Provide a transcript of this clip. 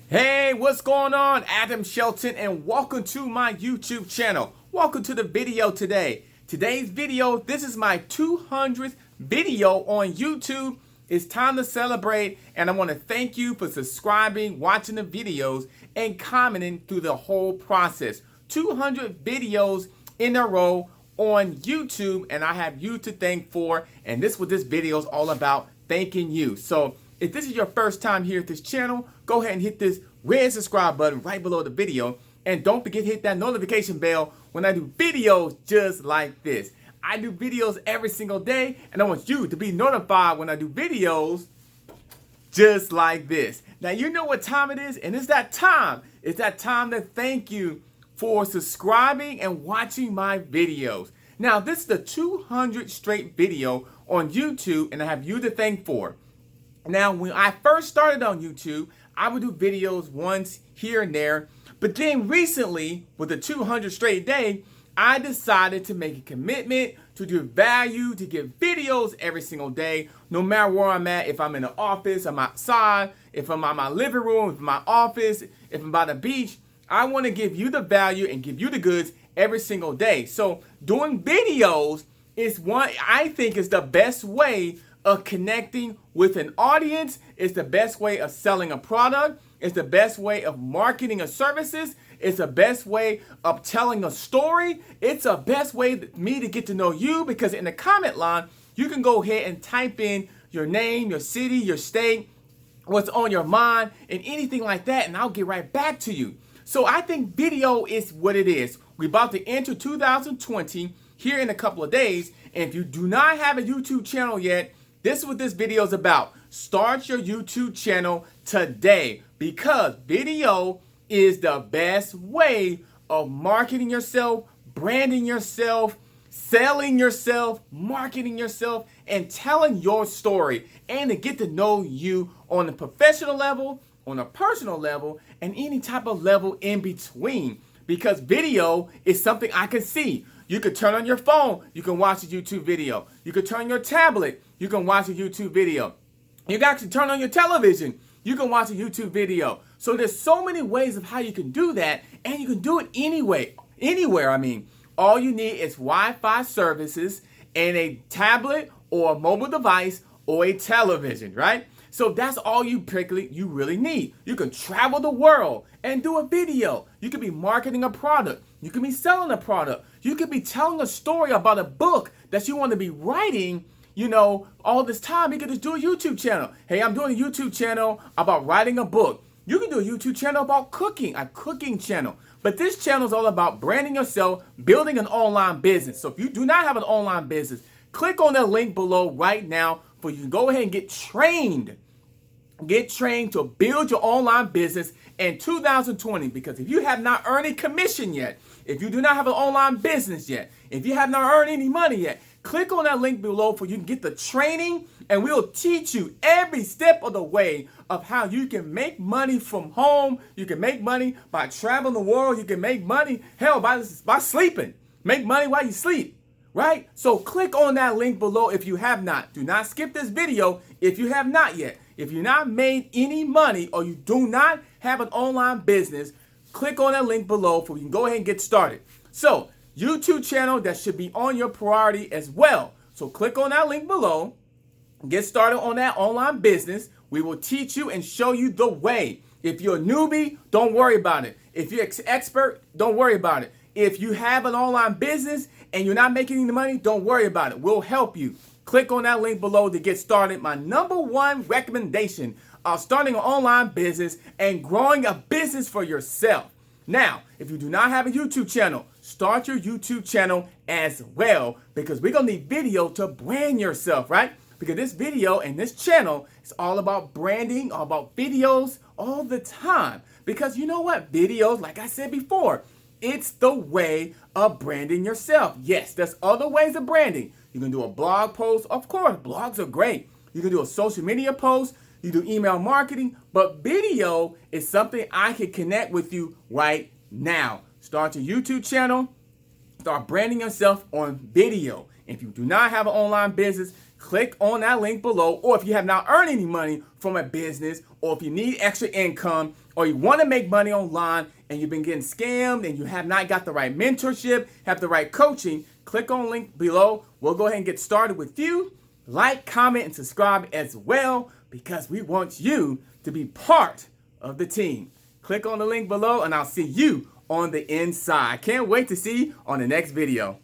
Hey, what's going on? Adam Shelton, and welcome to my YouTube channel. Welcome to the video today. Today's video, this is my 200th video on YouTube. It's time to celebrate, and I want to thank you for subscribing, watching the videos, and commenting through the whole process. 200 videos in a row on YouTube, and I have you to thank for, and this is what this video is all about, thanking you. So if this is your first time here at this channel, go ahead and hit this red subscribe button right below the video. And don't forget to hit that notification bell when I do videos just like this. I do videos every single day, and I want you to be notified when I do videos just like this. Now, you know what time it is, and it's that time. It's that time to thank you for subscribing and watching my videos. Now, this is the 200 straight video on YouTube, and I have you to thank for. Now, when I first started on YouTube, I would do videos once here and there. But then recently, with the 200 straight day, I decided to make a commitment to do value, to give videos every single day, no matter where I'm at. If I'm in the office, I'm outside, if I'm in my living room, if I'm in my office, if I'm by the beach, I want to give you the value and give you the goods every single day. So doing videos is one, I think, is the best way of connecting with an audience. It's the best way of selling a product. It's the best way of marketing a services. It's the best way of telling a story. It's the best way for me to get to know you, because in the comment line, you can go ahead and type in your name, your city, your state, what's on your mind, and anything like that, and I'll get right back to you. So I think video is what it is. We're about to enter 2020 here in a couple of days, and if you do not have a YouTube channel yet, this is what this video is about. Start your YouTube channel today, because video is the best way of marketing yourself, branding yourself, selling yourself, marketing yourself, and telling your story, and to get to know you on a professional level, on a personal level, and any type of level in between. Because video is something I can see. You could turn on your phone, you can watch a YouTube video. You could turn on your tablet, you can watch a YouTube video. You can actually turn on your television, you can watch a YouTube video. So there's so many ways of how you can do that, and you can do it anywhere. I mean, all you need is Wi-Fi services and a tablet or a mobile device or a television, right? So that's all you really need. You can travel the world and do a video. You could be marketing a product. You could be selling a product. You could be telling a story about a book that you want to be writing, all this time. You could just do a YouTube channel. Hey, I'm doing a YouTube channel about writing a book. You can do a YouTube channel about cooking, a cooking channel. But this channel is all about branding yourself, building an online business. So if you do not have an online business, click on that link below right now for you to go ahead and get trained. Get trained to build your online business in 2020, because if you have not earned a commission yet, if you do not have an online business yet, if you have not earned any money yet, click on that link below for you to get the training, and we'll teach you every step of the way of how you can make money from home. You can make money by traveling the world. You can make money, hell, by sleeping. Make money while you sleep, right? So click on that link below if you have not. Do not skip this video if you have not yet. If you're not made any money or you do not have an online business, click on that link below so you can go ahead and get started. So, YouTube channel, that should be on your priority as well. So click on that link below, get started on that online business. We will teach you and show you the way. If you're a newbie, don't worry about it. If you're an expert, don't worry about it. If you have an online business and you're not making any money, don't worry about it. We'll help you. Click on that link below to get started. My number one recommendation of starting an online business and growing a business for yourself. Now, if you do not have a YouTube channel, start your YouTube channel as well, because we're going to need video to brand yourself, right? Because this video and this channel is all about branding, all about videos all the time. Because you know what? Videos, like I said before, it's the way of branding yourself. Yes, there's other ways of branding. You can do a blog post. Of course, blogs are great. You can do a social media post. You do email marketing. But video is something I can connect with you right now. Start your YouTube channel. Start branding yourself on video. If you do not have an online business, click on that link below. Or if you have not earned any money from a business, or if you need extra income, or you want to make money online and you've been getting scammed and you have not got the right mentorship, have the right coaching, click on the link below. We'll go ahead and get started with you. Like, comment, and subscribe as well, because we want you to be part of the team. Click on the link below and I'll see you on the inside. Can't wait to see you on the next video.